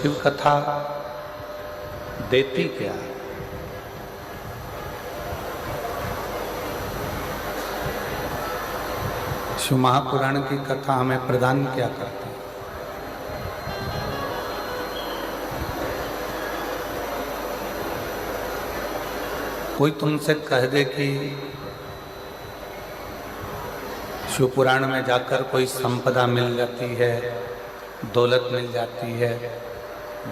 शिव कथा देती क्या? शिव महापुराण की कथा हमें प्रदान क्या करती है? कोई तुमसे कह दे कि शिव पुराण में जाकर कोई संपदा मिल जाती है, दौलत मिल जाती है,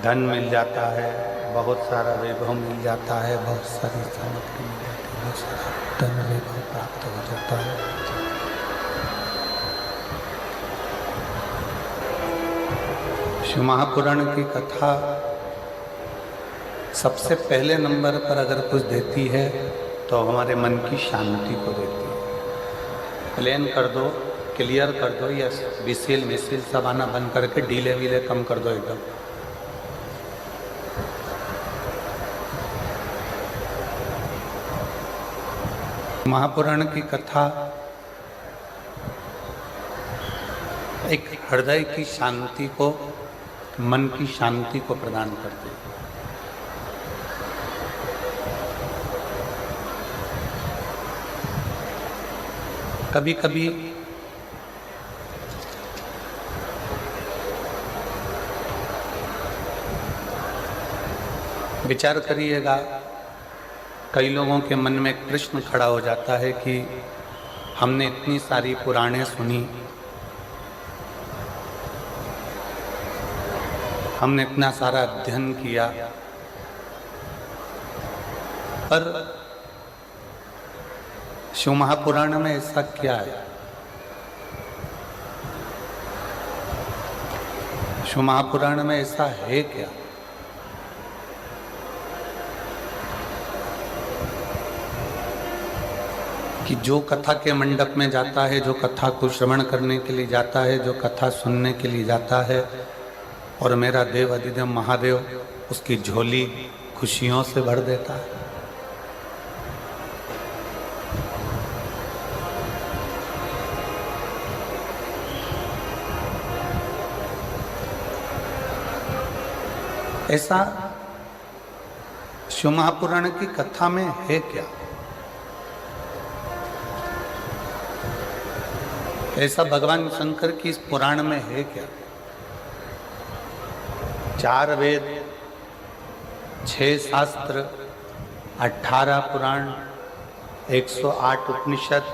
धन मिल जाता है, बहुत सारा वैभव मिल जाता है, बहुत सारी सामग्री मिल जाती है, बहुत सारा धन वैभव प्राप्त हो जाता है। शिव महापुराण की कथा सबसे पहले नंबर पर अगर कुछ देती है तो हमारे मन की शांति को देती है। प्लेन कर दो, क्लियर कर दो, या विसिल मिसिल सब आना बंद करके डीले वीले कम कर दो एकदम। महापुराण की कथा एक हृदय की शांति को, मन की शांति को प्रदान करती है। कभी कभी विचार करिएगा, कई लोगों के मन में एक प्रश्न खड़ा हो जाता है कि हमने इतनी सारी पुराणें सुनी, हमने इतना सारा अध्ययन किया, पर शिव महापुराण में ऐसा क्या है? शिव महापुराण में ऐसा है क्या? कि जो कथा के मंडप में जाता है, जो कथा को श्रवण करने के लिए जाता है, जो कथा सुनने के लिए जाता है, और मेरा देव अधिदेव महादेव उसकी झोली खुशियों से भर देता है। ऐसा शिव महापुराण की कथा में है क्या? ऐसा भगवान शंकर की इस पुराण में है क्या? 4 वेद, 6 शास्त्र, 18 पुराण, 108 उपनिषद,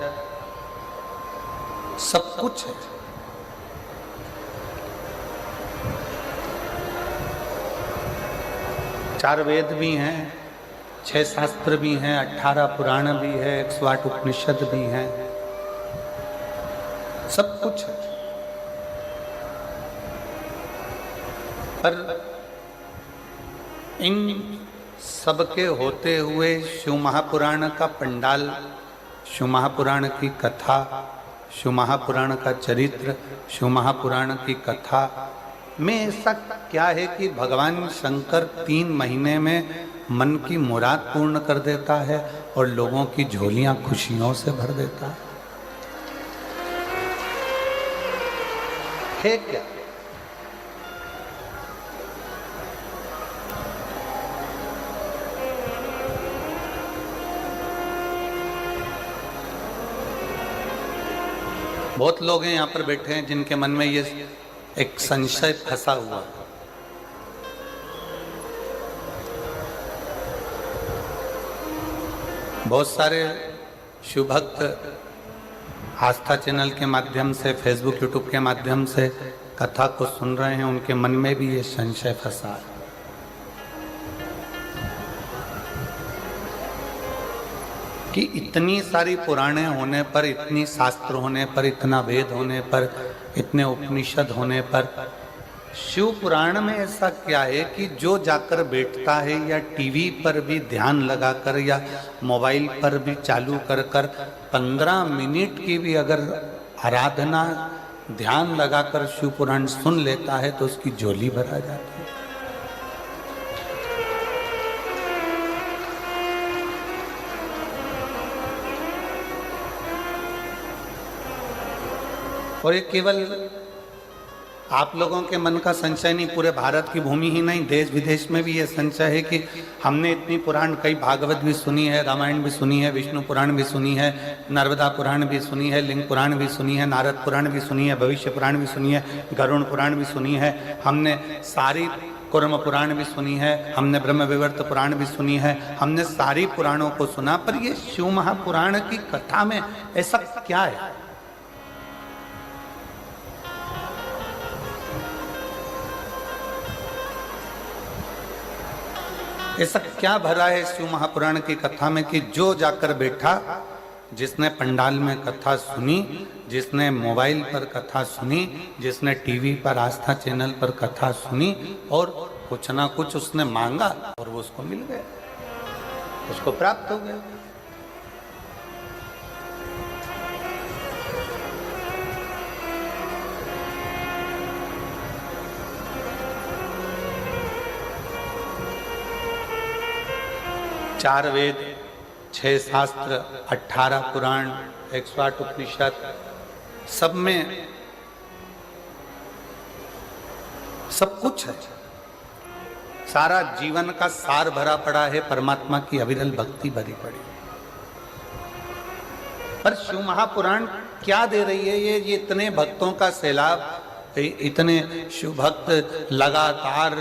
सब कुछ है। चार वेद भी हैं, 6 शास्त्र भी हैं, 18 पुराण भी है, 108 उपनिषद भी हैं, सब कुछ है। पर इन सबके होते हुए शिव महापुराण का पंडाल, शिव महापुराण की कथा, शिव महापुराण का चरित्र, शिव महापुराण की कथा में ऐसा क्या है कि भगवान शंकर 3 महीने में मन की मुराद पूर्ण कर देता है और लोगों की झोलियां खुशियों से भर देता है क्या? बहुत लोग हैं यहाँ पर बैठे हैं जिनके मन में ये एक संशय फंसा हुआ। बहुत सारे शिव भक्त आस्था चैनल के माध्यम से, फेसबुक यूट्यूब के माध्यम से कथा को सुन रहे हैं, उनके मन में भी ये संशय फंसा है कि इतनी सारी पुराणे होने पर, इतनी शास्त्र होने पर, इतना वेद होने पर, इतने उपनिषद होने पर शिव पुराण में ऐसा क्या है कि जो जाकर बैठता है या टीवी पर भी ध्यान लगाकर या मोबाइल पर भी चालू कर 15 मिनट की भी अगर आराधना ध्यान लगाकर शिव पुराण सुन लेता है तो उसकी झोली भरा जाती है। और ये केवल आप लोगों के मन का संशय नहीं, पूरे भारत की भूमि ही नहीं, देश विदेश में भी ये संशय है कि हमने इतनी पुराण, कई भागवत भी सुनी है, रामायण भी सुनी है, विष्णु पुराण भी सुनी है, नर्मदा पुराण भी सुनी है, लिंग पुराण भी सुनी है, नारद पुराण भी सुनी है, भविष्य पुराण भी सुनी है, गरुण पुराण भी सुनी है, हमने सारी कुर्म पुराण भी सुनी है, हमने ब्रह्म विवर्त पुराण भी सुनी है, हमने सारी पुराणों को सुना, पर ये शिव महापुराण की कथा में ऐसा क्या है? ऐसा क्या भरा है शिव महापुराण की कथा में कि जो जाकर बैठा, जिसने पंडाल में कथा सुनी, जिसने मोबाइल पर कथा सुनी, जिसने टीवी पर आस्था चैनल पर कथा सुनी और कुछ ना कुछ उसने मांगा और वो उसको मिल गया, उसको प्राप्त हो गया। चार वेद, 6 शास्त्र, 18 पुराण, 108 उपनिषद, सब में सब कुछ है। सारा जीवन का सार भरा पड़ा है, परमात्मा की अविरल भक्ति भरी पड़ी। पर शिव महापुराण क्या दे रही है? ये इतने भक्तों का सैलाब, इतने शिव भक्त लगातार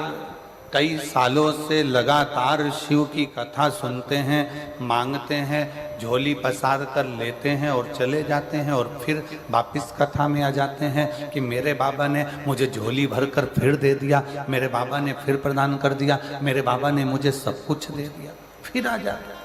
कई सालों से लगातार शिव की कथा सुनते हैं, मांगते हैं, झोली पसार कर लेते हैं और चले जाते हैं और फिर वापिस कथा में आ जाते हैं कि मेरे बाबा ने मुझे झोली भर कर फिर दे दिया, मेरे बाबा ने फिर प्रदान कर दिया, मेरे बाबा ने मुझे सब कुछ दे दिया, फिर आ जाते।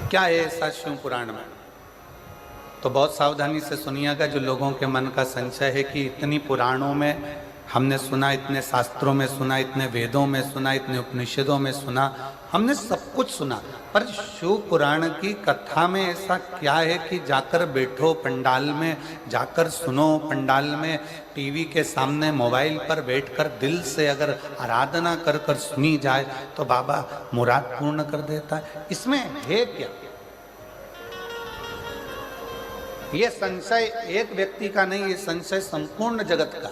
क्या है ऐसा शिव पुराण में? तो बहुत सावधानी से सुनिएगा। जो लोगों के मन का संशय है कि इतनी पुराणों में हमने सुना, इतने शास्त्रों में सुना, इतने वेदों में सुना, इतने उपनिषदों में सुना, हमने सब कुछ सुना, पर शिव पुराण की कथा में ऐसा क्या है कि जाकर बैठो पंडाल में, जाकर सुनो पंडाल में, टीवी के सामने मोबाइल पर बैठकर दिल से अगर आराधना कर कर सुनी जाए तो बाबा मुराद पूर्ण कर देता है? इसमें है क्या? ये संशय एक व्यक्ति का नहीं, ये संशय संपूर्ण जगत का।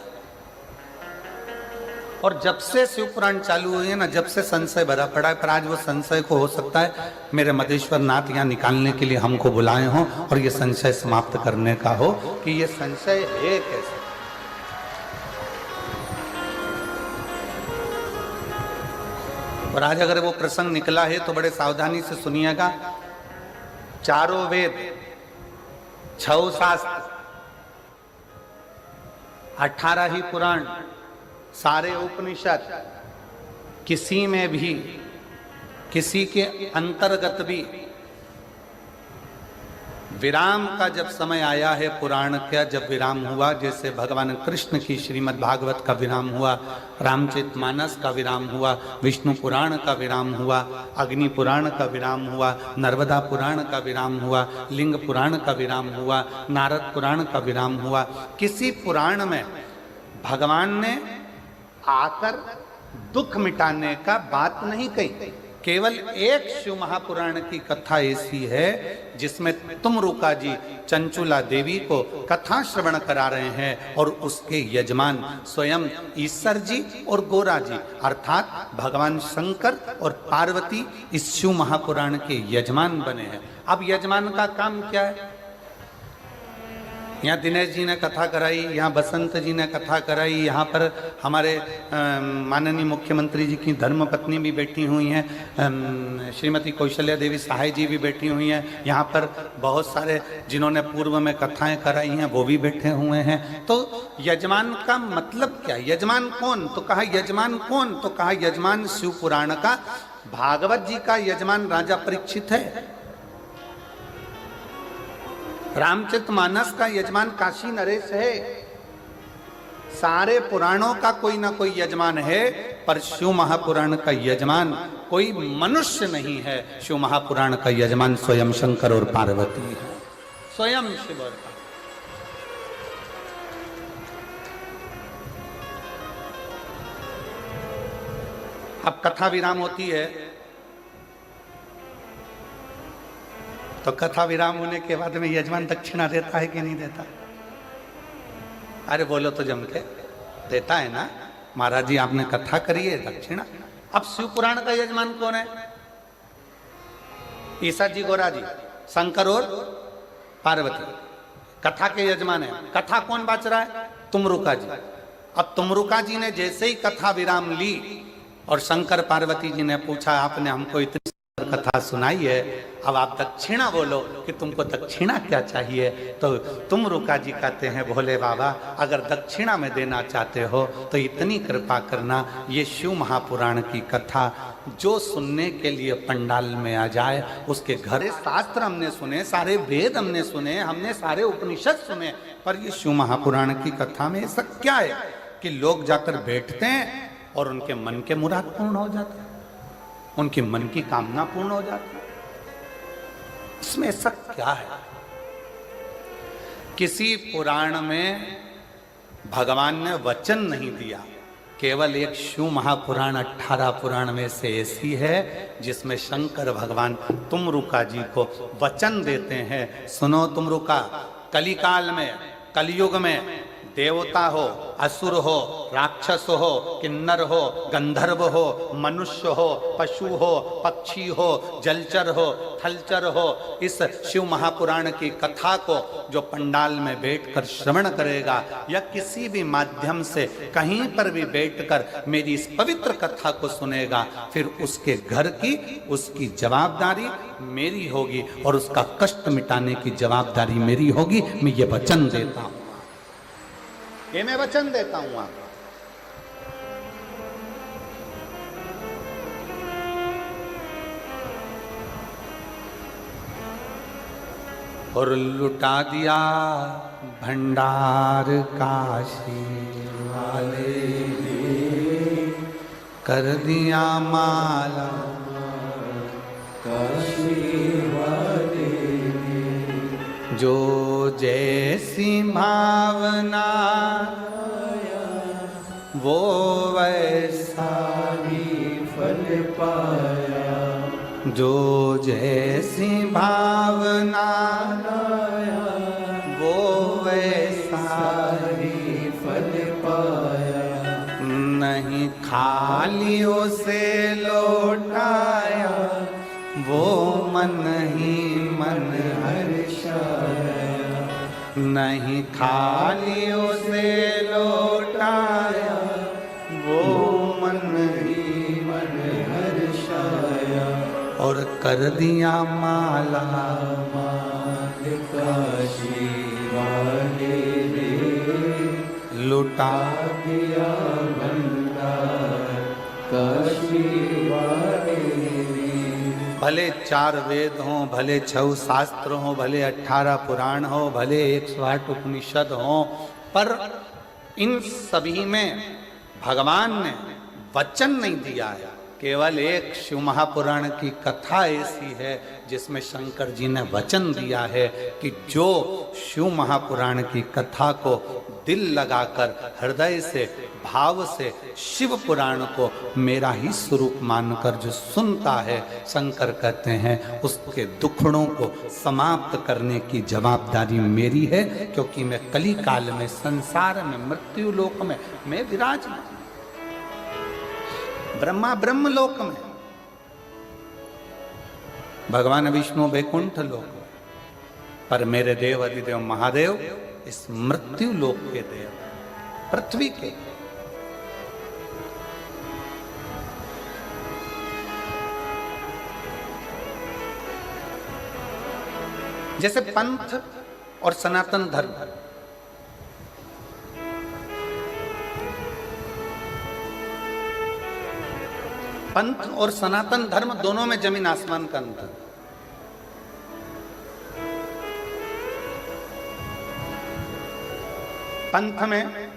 और जब से शिव पुराण चालू हुई है ना, जब से संशय भरा पड़ा है, पर आज वो संशय को हो सकता है मेरे मदेश्वर नाथ यहाँ निकालने के लिए हमको बुलाए हों और ये संशय समाप्त करने का हो कि ये संशय है कैसे। और आज अगर वो प्रसंग निकला है तो बड़े सावधानी से सुनिएगा। चारों वेद, 6 शास्त्र, 18 ही पुराण, सारे उपनिषद, किसी में भी, किसी के अंतर्गत भी विराम का जब समय आया है, पुराण का जब विराम हुआ, जैसे भगवान कृष्ण की श्रीमद् भागवत का विराम हुआ, रामचरितमानस का विराम हुआ, विष्णु पुराण का विराम हुआ, अग्नि पुराण का विराम हुआ, नर्मदा पुराण का विराम हुआ, लिंग पुराण का विराम हुआ, नारद पुराण का विराम हुआ, किसी पुराण में भगवान ने आकर दुख मिटाने का बात नहीं कही। केवल एक शिव महापुराण की कथा ऐसी है जिसमें तुमरुका जी चंचुला देवी को कथा श्रवण करा रहे हैं और उसके यजमान स्वयं ईश्वर जी और गोरा जी अर्थात भगवान शंकर और पार्वती इस शिव महापुराण के यजमान बने हैं। अब यजमान का काम क्या है? यहाँ दिनेश जी ने कथा कराई, यहाँ बसंत जी ने कथा कराई, यहाँ पर हमारे माननीय मुख्यमंत्री जी की धर्मपत्नी भी बैठी हुई हैं, श्रीमती कौशल्या देवी सहाय जी भी बैठी हुई हैं, यहाँ पर बहुत सारे जिन्होंने पूर्व में कथाएं कराई हैं वो भी बैठे हुए हैं। तो यजमान का मतलब क्या? यजमान कौन? तो कहा यजमान कौन? तो कहा यजमान शिव पुराण का, भागवत जी का यजमान राजा परीक्षित है, रामचरितमानस का यजमान काशी नरेश है, सारे पुराणों का कोई ना कोई यजमान है, पर शिव महापुराण का यजमान कोई मनुष्य नहीं है। शिव महापुराण का यजमान स्वयं शंकर और पार्वती है, स्वयं शिव। अब कथा विराम होती है तो कथा विराम होने के बाद में यजमान दक्षिणा देता है कि नहीं देता? अरे बोलो तो जम के, देता है ना। महाराज जी आपने कथा करी है, दक्षिणा। अब शिव पुराण का यजमान कौन है? ईसा जी, गोरा जी, शंकर और पार्वती कथा के यजमान है। कथा कौन बाच रहा है? तुमरुका जी। अब तुमरुका जी ने जैसे ही कथा विराम ली और शंकर पार्वती जी ने पूछा, आपने हमको इतनी कथा सुनाई है, अब आप दक्षिणा बोलो कि तुमको दक्षिणा क्या चाहिए? तो तुमरुका जी कहते हैं, भोले बाबा अगर दक्षिणा में देना चाहते हो तो इतनी कृपा करना, ये शिव महापुराण की कथा जो सुनने के लिए पंडाल में आ जाए, उसके घर शास्त्र हमने सुने, सारे वेद हमने सुने, हमने सारे उपनिषद सुने, पर ये शिव महापुराण की कथा में ऐसा क्या है कि लोग जाकर बैठते हैं और उनके मन के मुराद पूर्ण हो जाते हैं, उनकी मन की कामना पूर्ण हो जाती है। इसमें ऐसा क्या है? किसी पुराण में भगवान ने वचन नहीं दिया, केवल एक शिव महापुराण 18 पुराण में से ऐसी है जिसमें शंकर भगवान तुमरुका जी को वचन देते हैं, सुनो तुमरुका, कलिकाल में, कलयुग में देवता हो, असुर हो, राक्षस हो, किन्नर हो, गंधर्व हो, मनुष्य हो, पशु हो, पक्षी हो, जलचर हो, थलचर हो, इस शिव महापुराण की कथा को जो पंडाल में बैठकर श्रवण करेगा या किसी भी माध्यम से कहीं पर भी बैठकर मेरी इस पवित्र कथा को सुनेगा, फिर उसके घर की, उसकी जवाबदारी मेरी होगी और उसका कष्ट मिटाने की जवाबदारी मेरी होगी। मैं ये वचन देता हूं, ये मैं वचन देता हूं आपको। और लुटा दिया भंडार काशी वाले, कर दिया माला काशी वाले, जो जैसी भावना वो वैसा ही फल पाया, जो जैसी भावना वो वैसा ही फल पाया, नहीं खाली उसे लौटाया, वो मन ही मन हर्षाया, नहीं खाली उसे लौटाया, वो मन ही मन हर्षाया, और कर दिया माला माल काशी वाले रे, लुटा दिया भंडार काशी वाले रे। भले 4 वेद हों, भले 6 शास्त्र हों, भले 18 पुराण हो, भले 108 उपनिषद हों, पर इन सभी में भगवान ने वचन नहीं दिया है। केवल एक शिव महापुराण की कथा ऐसी है जिसमें शंकर जी ने वचन दिया है कि जो शिव महापुराण की कथा को दिल लगाकर, हृदय से, भाव से शिव पुराण को मेरा ही स्वरूप मानकर जो सुनता है, शंकर कहते हैं उसके दुखड़ों को समाप्त करने की जवाबदारी मेरी है, क्योंकि मैं कली काल में, संसार में, मृत्यु लोक में मैं विराजमान, ब्रह्मा ब्रह्म लोक में, भगवान विष्णु वैकुंठ लोक में, पर मेरे देव अधिदेव महादेव इस मृत्यु लोक के देव, पृथ्वी के। जैसे पंथ और सनातन धर्म, पंथ और सनातन धर्म दोनों में जमीन आसमान का अंतर। पंथ में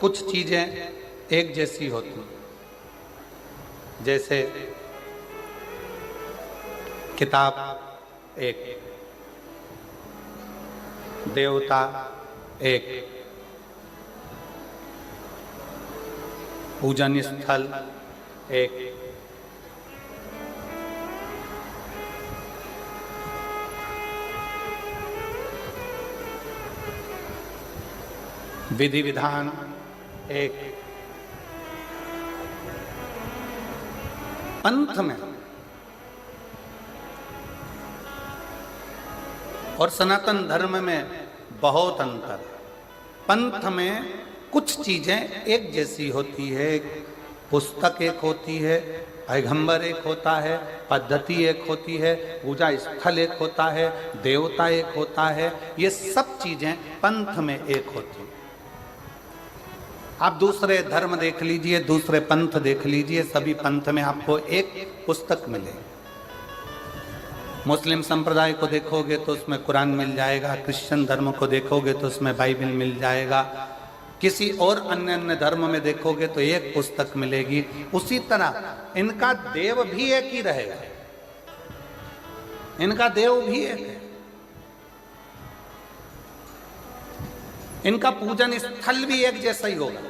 कुछ चीजें एक जैसी होती, जैसे किताब एक, देवता एक, पूजन स्थल एक, विधि विधान एक, पंथ में और सनातन धर्म में बहुत अंतर। पंथ में कुछ चीजें एक जैसी होती है, पुस्तक एक होती है, पैगंबर एक होता है, पद्धति एक होती है, पूजा स्थल एक होता है, देवता एक होता है, ये सब चीजें पंथ में एक होती है। आप दूसरे धर्म देख लीजिए, दूसरे पंथ देख लीजिए, सभी पंथ में आपको एक पुस्तक मिलेगी। मुस्लिम संप्रदाय को देखोगे तो उसमें कुरान मिल जाएगा, क्रिश्चियन धर्म को देखोगे तो उसमें बाइबल मिल जाएगा, किसी और अन्य धर्म में देखोगे तो एक पुस्तक मिलेगी। उसी तरह इनका देव भी एक ही रहेगा, इनका देव भी एक है, इनका पूजन स्थल भी एक जैसा ही होगा,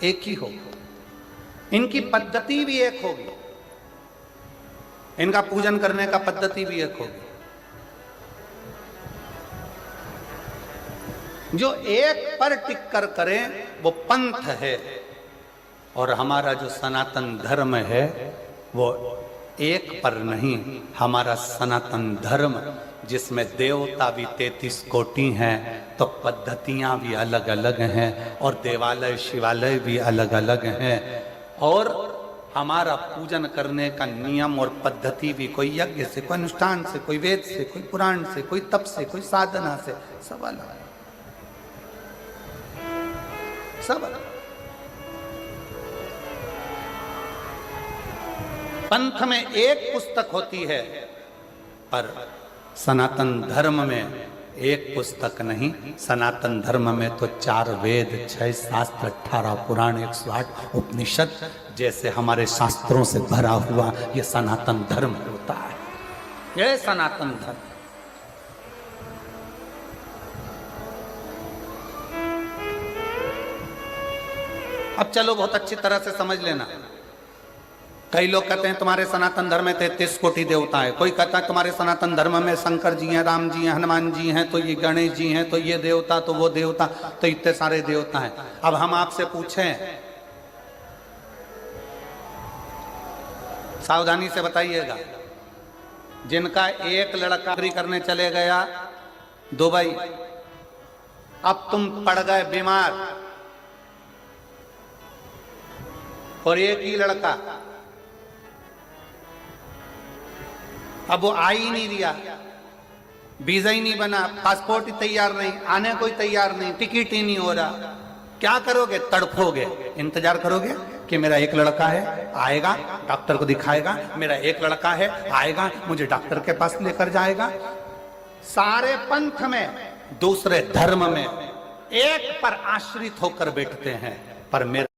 एक ही होगा, इनकी पद्धति भी एक होगी, इनका पूजन करने का पद्धति भी एक होगी। जो एक पर टिक कर करें वो पंथ है, और हमारा जो सनातन धर्म है वो एक पर नहीं, हमारा सनातन धर्म जिसमें देवता भी 33 कोटि हैं, तो पद्धतियां भी अलग अलग हैं, और देवालय शिवालय भी अलग अलग हैं, और हमारा पूजन करने का नियम और पद्धति भी कोई यज्ञ से, कोई अनुष्ठान से, कोई वेद से, कोई पुराण से, कोई तप से, कोई साधना से, सब अलग, सब अलग। पंथ में एक पुस्तक होती है, पर सनातन धर्म में एक पुस्तक नहीं। सनातन धर्म में तो 4 वेद, 6 शास्त्र, 18 पुराण, 108 उपनिषद जैसे हमारे शास्त्रों से भरा हुआ ये सनातन धर्म होता है, ये सनातन धर्म। अब चलो बहुत अच्छी तरह से समझ लेना। कई लोग कहते हैं तुम्हारे सनातन धर्म में 33 कोटि देवता है, कोई कहता है तुम्हारे सनातन धर्म में शंकर जी हैं, राम जी हैं, हनुमान जी हैं, तो ये गणेश जी हैं, तो ये देवता, तो वो देवता, तो इतने सारे देवता हैं। अब हम आपसे पूछें, सावधानी से बताइएगा, जिनका एक लड़का नौकरी करने चले गया दुबई, अब तुम पड़ गए बीमार, और एक ही लड़का, अब वो आ ही नहीं रहा, वीजा ही नहीं बना, पासपोर्ट ही तैयार नहीं, आने कोई तैयार नहीं, टिकट ही नहीं हो रहा, क्या करोगे? तड़फोगे, इंतजार करोगे कि मेरा एक लड़का है, आएगा, डॉक्टर को दिखाएगा, मेरा एक लड़का है, आएगा, मुझे डॉक्टर के पास लेकर जाएगा। सारे पंथ में, दूसरे धर्म में एक पर आश्रित होकर बैठते हैं, पर मेरा